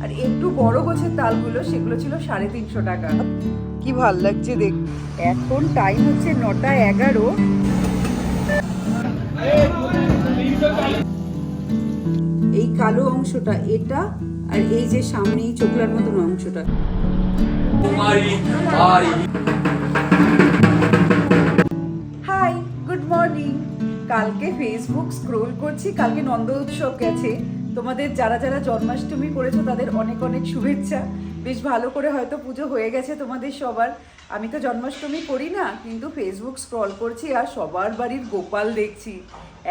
আর একটু বড় গোছের তালগুলো সেগুলো ছিল 350 টাকা। কি ভাল লাগছে দেখ। এখন টাইম হচ্ছে 9:11। এই কালো অংশটা এটা, আর এই যে সামনে এই চোখলার মতন অংশটা। Hi, good morning. কালকে ফেসবুক স্ক্রোল করছি, কালকে নন্দ উৎসব গেছে। তোমাদের যারা যারা জন্মাষ্টমী করেছো তাদের অনেক অনেক শুভেচ্ছা। বেশ ভালো করে হয়তো পুজো হয়ে গেছে তোমাদের সবার। আমি তো জন্মাষ্টমী করি না, কিন্তু ফেসবুক স্ক্রল করছি আর সবার বাড়ির গোপাল দেখছি।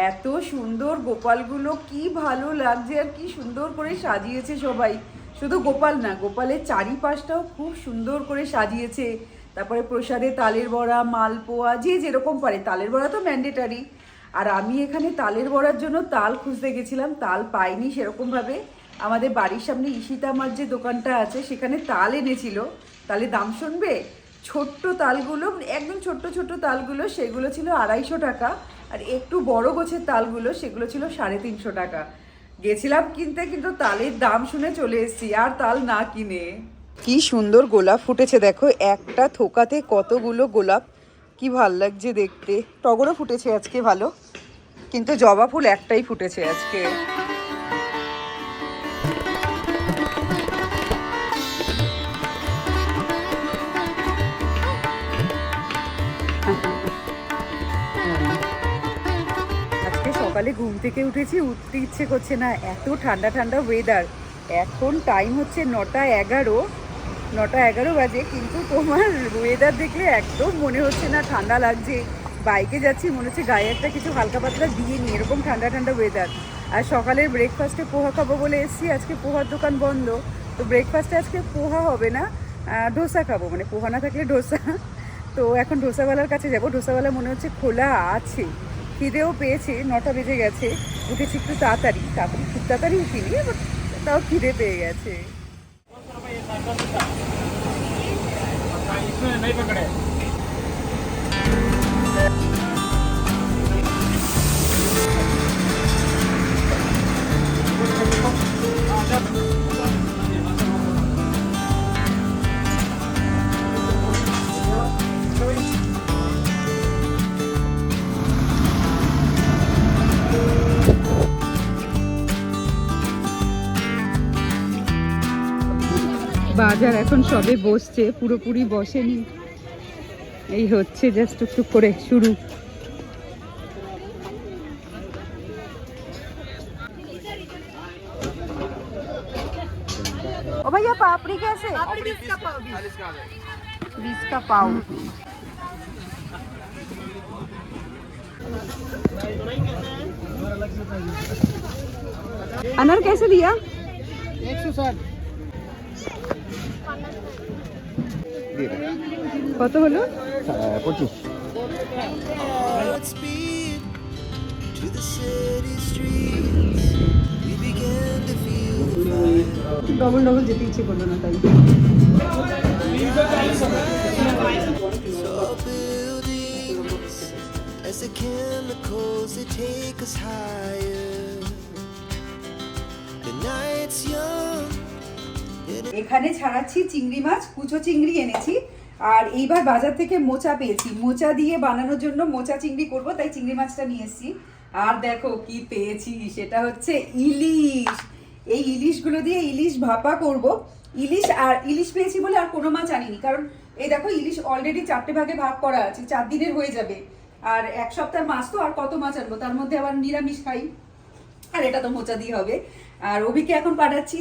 এত সুন্দর গোপালগুলো, কি ভালো লাগছে আর কি সুন্দর করে সাজিয়েছে সবাই। শুধু গোপাল না, গোপালের চারিপাশটাও খুব সুন্দর করে সাজিয়েছে। তারপরে প্রসাদে তালের বড়া, মালপোয়া, যে যেরকম পারে। তালের বড়া তো ম্যান্ডেটারি। আর আমি এখানে তালের বড়ার জন্য তাল খুঁজতে গেছিলাম, তাল পাইনি সেরকমভাবে। আমাদের বাড়ির সামনে ঈশিতা আমার যে দোকানটা আছে সেখানে তাল এনেছিল। তালের দাম শুনবে, ছোট্ট তালগুলো, একদম ছোট্ট ছোট্ট তালগুলো, সেগুলো ছিল 250 টাকা। আর একটু বড় গোছের তালগুলো সেগুলো ছিল 350 টাকা। গেছিলাম কিনতে, কিন্তু তালের দাম শুনে চলে এসেছি, আর তাল না কিনে। কি সুন্দর গোলাপ ফুটেছে দেখো, একটা থোকাতে কতগুলো গোলাপ। কি ভাল লাগছে দেখতে। টগরও ফুটেছে আজকে ভালো, কিন্তু জবা ফুল একটাই ফুটেছে আজকে। আজকে সকালে ঘুম থেকে উঠেছি, উঠতে ইচ্ছে করছে না, এত ঠান্ডা ঠান্ডা ওয়েদার। এখন টাইম হচ্ছে 9:11, 9:11 বাজে, কিন্তু তোমার ওয়েদার দেখলে একদম মনে হচ্ছে না ঠান্ডা লাগছে। বাইকে যাচ্ছি, মনে হচ্ছে গায়ে একটা কিছু হালকা পাতলা দিয়ে নিই, এরকম ঠান্ডা ঠান্ডা ওয়েদার। আর সকালের ব্রেকফাস্টে পোহা খাবো বলে এসেছি, আজকে পোহার দোকান বন্ধ। তো ব্রেকফাস্টে আজকে পোহা হবে না, ডোসা খাবো, মানে পোহা না থাকলে ডোসা। তো এখন ডোসাওয়ালার কাছে যাবো, ডোসাওয়ালা মনে হচ্ছে খোলা আছে। খিদেও পেয়েছে, 9টা বেজে গেছে। উঠেছি একটু তাড়াতাড়ি, খুব তাড়াতাড়ি উঠিনি, বাট তাও খিদে পেয়ে গেছে। नहीं पकड़े। বাজার এখন সবে বসছে, পুরোপুরি বসেনি। এই হচ্ছে জাস্ট টুকটুক করে শুরু। ও ভাইয়া পাপড়ি कैसे? 20 का पाव। अनार कैसे दिया? 160। কত হলো? 25। ডবল ডবল যেতে ইচ্ছে করলো না তাই। এখানে ছাড়াচ্ছি চিংড়ি মাছ, কুচো চিংড়ি এনেছি। আর এইবার বাজার থেকে মোচা পেয়েছি, মোচা দিয়ে বানানোর জন্য মোচা চিংড়ি করব, তাই চিংড়ি মাছটা নিয়ে এসেছি। আর দেখো কি পেয়েছি, সেটা হচ্ছে ইলিশ। এই ইলিশগুলো দিয়ে ইলিশ ভাপা করব। ইলিশ পেয়েছি বলে আর কোনো মাছ আনিনি, কারণ এই দেখো ইলিশ অলরেডি 4টে ভাগে ভাগ করা আছে, 4 দিনের হয়ে যাবে। আর 1 সপ্তাহের মাছ তো আর কত মাছ আনবো, তার মধ্যে আবার নিরামিষ খাই, আর এটা তো মোচা দিয়ে হবে। আর অভিকে এখন পাঠাচ্ছি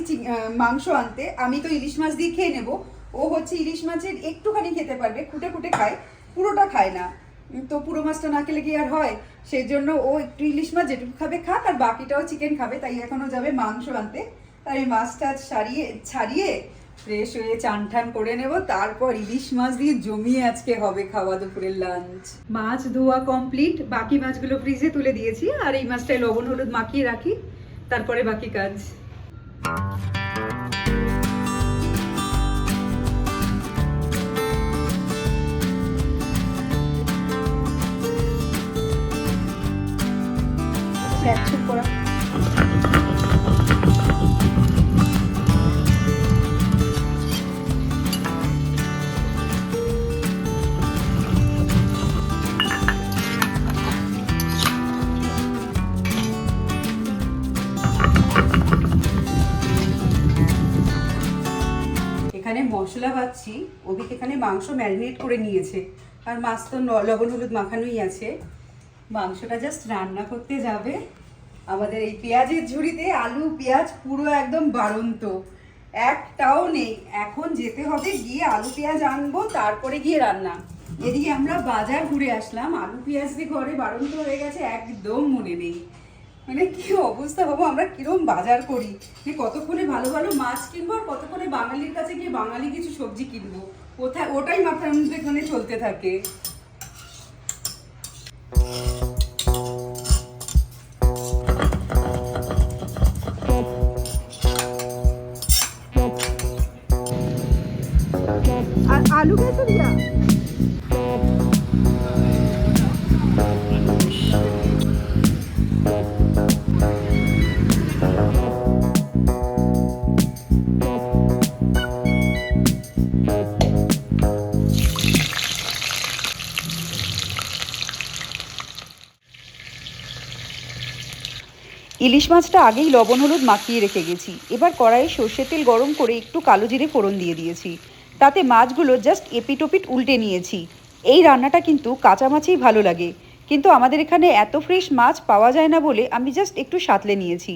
মাংস আনতে। আমি তো ইলিশ মাছ দিয়ে খেয়ে নেবো, ও হচ্ছে ইলিশ মাছের একটুখানি খেতে পারবে, খুঁটে খুঁটে খায়, পুরোটা খায় না। তো পুরো মাছটা না খেলে কি আর হয়, সেই জন্য ও একটু ইলিশ মাছ যেটুকু খাবে খাক, আর বাকিটাও চিকেন খাবে। তাই এখনও যাবে মাংস আনতে। তাই আমি মাছটা ছাড়িয়ে ফ্রেশ হয়ে চান ঠান করে নেব, তারপর ইলিশ মাছ দিয়ে জমিয়ে আজকে হবে খাওয়া দুপুরের লাঞ্চ। মাছ ধোয়া কমপ্লিট, বাকি মাছগুলো ফ্রিজে তুলে দিয়েছি। আর এই মাছটায় লবণ হলুদ মাখিয়ে রাখি, তারপরে বাকি কাজ। এখানে মশলা বাচ্ছি, ওদিকে এখানে মাংস ম্যারিনেট করে নিয়েছে, আর মাছ তো লবণ হলুদ মাখানোই আছে। মাংসটা জাস্ট রান্না করতে যাবে। আমাদের এই পেঁয়াজের ঝুড়িতে আলু পেঁয়াজ পুরো একদম বাড়ন্ত, একটাও নেই। এখন যেতে হবে গিয়ে আলু পেঁয়াজ আনবো, তারপরে গিয়ে রান্না। এদিকে আমরা বাজার ঘুরে আসলাম, আলু পেঁয়াজ দিয়ে ঘরে বাড়ন্ত হয়ে গেছে, একদম মনে নেই। মানে কি অবস্থা বাবু, আমরা কিরম বাজার করি, যে কতক্ষণে ভালো ভালো মাছ কিনবো আর কতক্ষণে বাঙালির কাছে গিয়ে বাঙালি কিছু সবজি কিনবো, কোথায় ওটাই মাথার মধ্যে এখানে চলতে থাকে। আর আলু कैसे दिया? ইলিশ মাছটা আগেই লবণ হলুদ মাখিয়ে রেখে গেছি। এবার কড়াইয়ে সর্ষের তেল গরম করে একটু কালো জিরে ফোড়ন দিয়ে দিয়েছি। তাতে মাছগুলো জাস্ট এপিট ওপিট উল্টে নিয়েছি। এই রান্নাটা কিন্তু কাঁচা মাছেই ভালো লাগে, কিন্তু আমাদের এখানে এত ফ্রেশ মাছ পাওয়া যায় না বলে আমি জাস্ট একটু সাঁতলে নিয়েছি।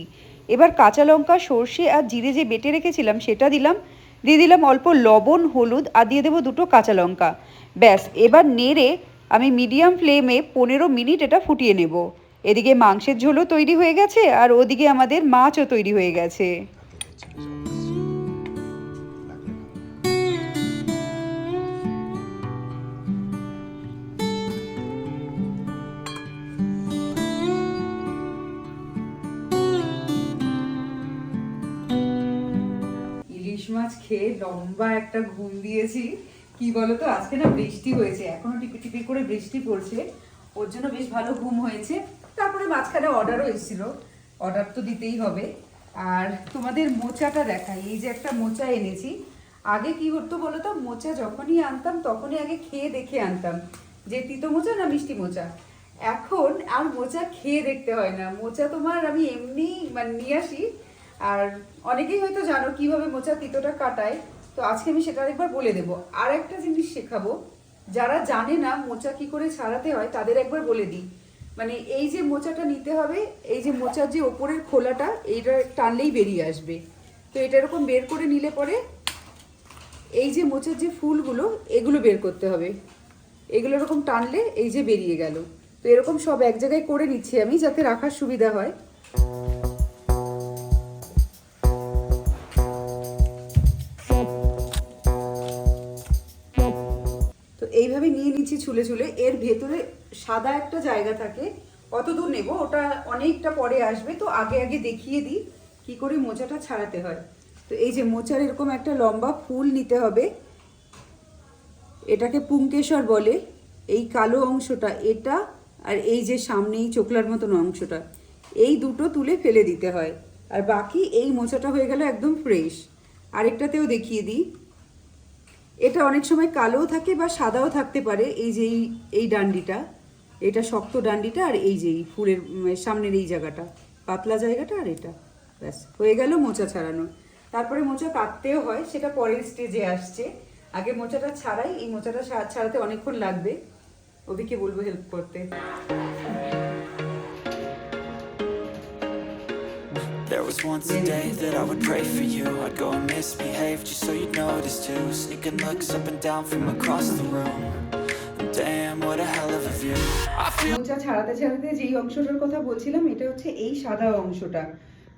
এবার কাঁচা লঙ্কা সর্ষে আর জিরে যে বেটে রেখেছিলাম সেটা দিলাম, দিয়ে দিলাম অল্প লবণ হলুদ, আর দিয়ে দেবো 2টো কাঁচা লঙ্কা। ব্যাস, এবার নেড়ে আমি মিডিয়াম ফ্লেমে 15 মিনিট এটা ফুটিয়ে নেব। এদিকে মাংসের ঝোলও তৈরি হয়ে গেছে, আর ওদিকে আমাদের মাছও তৈরি হয়ে গেছে। ইলিশ মাছ খেয়ে লম্বা একটা ঘুম দিয়েছি। কি বলতো, আজকে না বৃষ্টি হয়েছে, এখনো টিপি টিপি করে বৃষ্টি পড়ছে, ওর জন্য বেশ ভালো ঘুম হয়েছে। তারপরে মাঝখানে অর্ডারও এসেছিল, অর্ডার তো দিতেই হবে। আর তোমাদের মোচাটা দেখাই, এই যে একটা মোচা এনেছি। আগে কি হতো বলো তো, মোচা যখনই আনতাম তখনই আগে খেয়ে দেখে আনতাম যে তিতো মোচা না মিষ্টি মোচা। এখন আর মোচা খেয়ে দেখতে হয় না, মোচা তোমার আমি এমনি মানে নিয়ে আসি। আর অনেকেই হয়তো জানো কিভাবে মোচা তিতোটা কাটায়, তো আজকে আমি সেটা একবার বলে দেবো। আর একটা জিনিস শেখাবো, যারা জানে না মোচা কি করে ছাড়াতে হয় তাদের একবার বলে দিই। মানে এই যে মোচাটা নিতে হবে, এই যে মোচার যে ওপরের খোলাটা, এইটা টানলেই বেরিয়ে আসবে। তো এটা এরকম বের করে নিলে পরে এই যে মোচার যে ফুলগুলো, এগুলো বের করতে হবে। এগুলো এরকম টানলে এই যে বেরিয়ে গেল। তো এরকম সব এক জায়গায় করে নিচ্ছি আমি, যাতে রাখার সুবিধা হয়। তো এইভাবে নিয়ে নিচ্ছি ছুলে ছুলে। এর ভেতরে সাদা একটা জায়গা থাকে, কত দূর নেব ওটা অনেকটা পরে আসবে, তো আগে আগে দেখিয়ে দিই কি করে মোচাটা ছাড়াতে হয়। তো এই যে মোচার এরকম একটা লম্বা ফুল নিতে হবে, এটাকে পুংকেশর বলে। এই কালো অংশটা এটা, আর এই যে সামনে এই চোখলার মতন অংশটা, এই দুটো তুলে ফেলে দিতে হয়। আর বাকি এই মোচাটা হয়ে গেল একদম ফ্রেশ। আরেকটাতেও দেখিয়ে দিই, এটা অনেক সময় কালোও থাকে বা সাদাও থাকতে পারে। এই যে এই ডান্ডিটা, এটা শক্ত ডান্ডিটা, আর এই যে এই ফুলের সামনের এই জায়গাটা পাতলা জায়গাটা, আর এটা। ব্যাস হয়ে গেল মোচা ছাড়ানো। তারপরে মোচা কাটতেও হয়, সেটা পরের স্টেজে আসছে। আগে মোচাটা ছাড়াই, এই মোচাটা ছাড়াতে অনেকক্ষণ লাগবে, ওদিকে বলবো হেল্প করতে। There was once a day that I would pray for you. I'd go and misbehave just so you'd notice too. Sneaking looks up and down from across the room. Damn, what a hell of a view. মোচা ছাড়াতে ছাড়াতে যেই অংশটার কথা বলছিলাম, এটা হচ্ছে এই সাদা অংশটা।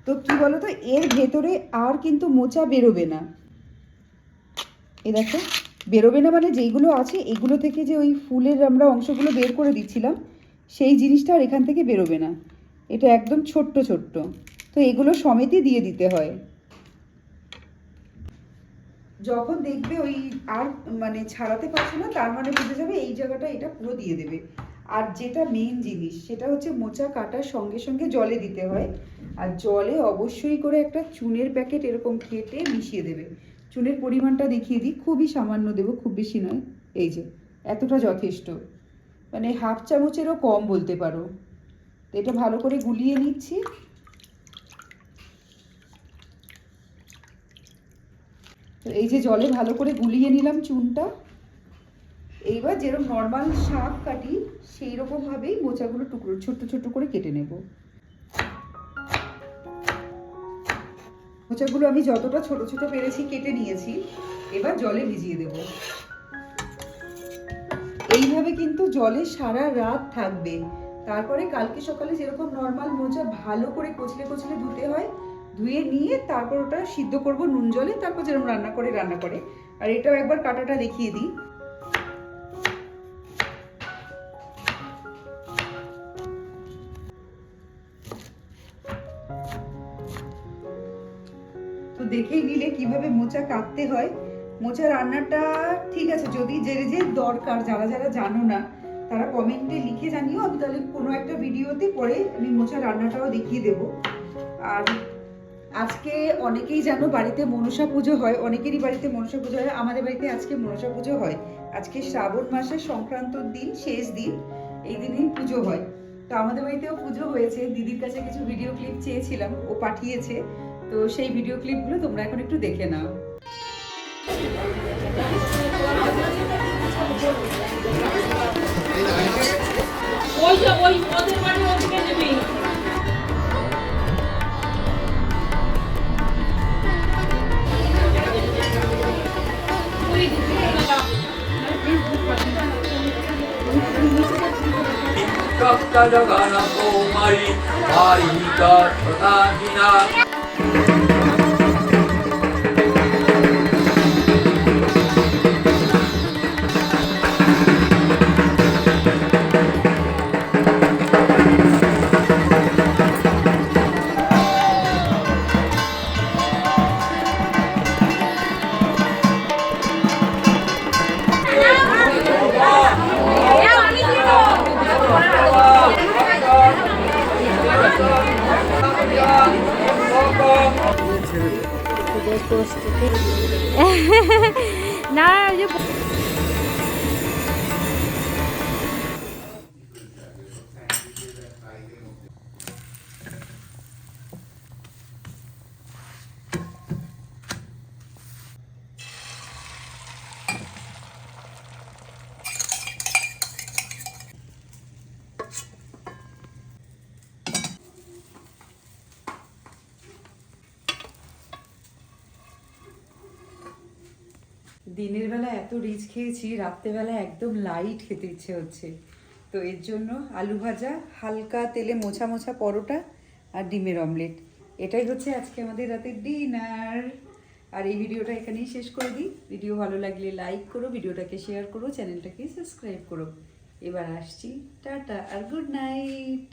তো কি বলতো, এর ভেতরে আর কিন্তু মোচা বেরোবে না। এই দেখো, বেরোবে না মানে যেইগুলো আছে এগুলো থেকে যে ওই ফুলের আমরা অংশগুলো বের করে দিচ্ছিলাম, সেই জিনিসটা আর এখান থেকে বেরোবে না। এটা একদম ছোট্ট ছোট্ট, তো এগুলো সমেতই দিয়ে দিতে হয়। যখন দেখবে ওই আর মানে ছাড়াতে পারছে না, তার মানে বুঝে যাবে এই জায়গাটা এটা পুরো দিয়ে দেবে। আর যেটা মেইন জিনিস সেটা হচ্ছে মোচা কাটার সঙ্গে সঙ্গে জলে দিতে হয়। আর জলে অবশ্যই করে একটা চুনের প্যাকেট এরকম কেটে মিশিয়ে দেবে। চুনের পরিমাণটা দেখিয়ে দিই, খুবই সামান্য দেবো, খুব বেশি নয়। এই যে এতটা যথেষ্ট, মানে হাফ চামচেরও কম বলতে পারো। তো এটা ভালো করে গুলিয়ে নিচ্ছি। তো এই যে জলে ভালো করে গুলিয়ে নিলাম চুনটা। এইবার যেরকম নর্মাল শাক কাটি সেই রকমভাবেই মোচাগুলো টুকরো ছোট্ট ছোট্ট করে কেটে নেব। মোচাগুলো আমি যতটা ছোট ছোট পেরেছি কেটে নিয়েছি, এবার জলে ভিজিয়ে দেব। এইভাবে কিন্তু জলে সারা রাত থাকবে। তারপরে কালকে সকালে যেরকম নর্মাল মোচা ভালো করে কচলে কচলে ধুতে হয়, ধুয়ে নিয়ে তারপর ওটা সিদ্ধ করব নুন জলে, তারপর যেরকম রান্না করে। আর এটাও একবার কাটাটা দেখিয়ে দিই। তো দেখেই নিলে কিভাবে মোচা কাটতে হয়। মোচা রান্নাটা ঠিক আছে, যদি যে যে দরকার যারা যারা জানো না তারা কমেন্টে লিখে জানিও, আমি তাহলে কোনো একটা ভিডিওতে পরে আমি মোচা রান্নাটাও দেখিয়ে দেব। আর আজকে অনেকেই জানো বাড়িতে মনসা পুজো হয়, অনেকেরই বাড়িতে মনসা পুজো হয়। আমাদের বাড়িতে আজকে মনসা পুজো হয়। আজকে শ্রাবণ মাসের সংক্রান্তর দিন, শেষ দিন, এই দিনেই পুজো হয়। তো আমাদের বাড়িতেও পুজো হয়েছে। দিদির কাছে কিছু ভিডিও ক্লিপ চেয়েছিলাম, ও পাঠিয়েছে। তো সেই ভিডিও ক্লিপগুলো তোমরা এখন একটু দেখে নাও। ওই ওদের বাড়ি ওদিকে নেবে। জগন্নাথ বাহিকা প্রতাপিনা না ওই যে দিনের বেলা এত রিচ খেয়েছি, রাত্রেবেলা একদম লাইট খেতে ইচ্ছে হচ্ছে। তো এর জন্য আলু ভাজা, হালকা তেলে মোছা মোছা পরোটা আর ডিমের অমলেট, এটাই হচ্ছে আজকে আমাদের রাতের ডিনার। আর এই ভিডিওটা এখানেই শেষ করে দিই। ভিডিও ভালো লাগলে লাইক করো, ভিডিওটাকে শেয়ার করো, চ্যানেলটাকে সাবস্ক্রাইব করো। এবার আসছি, টাটা আর গুড নাইট।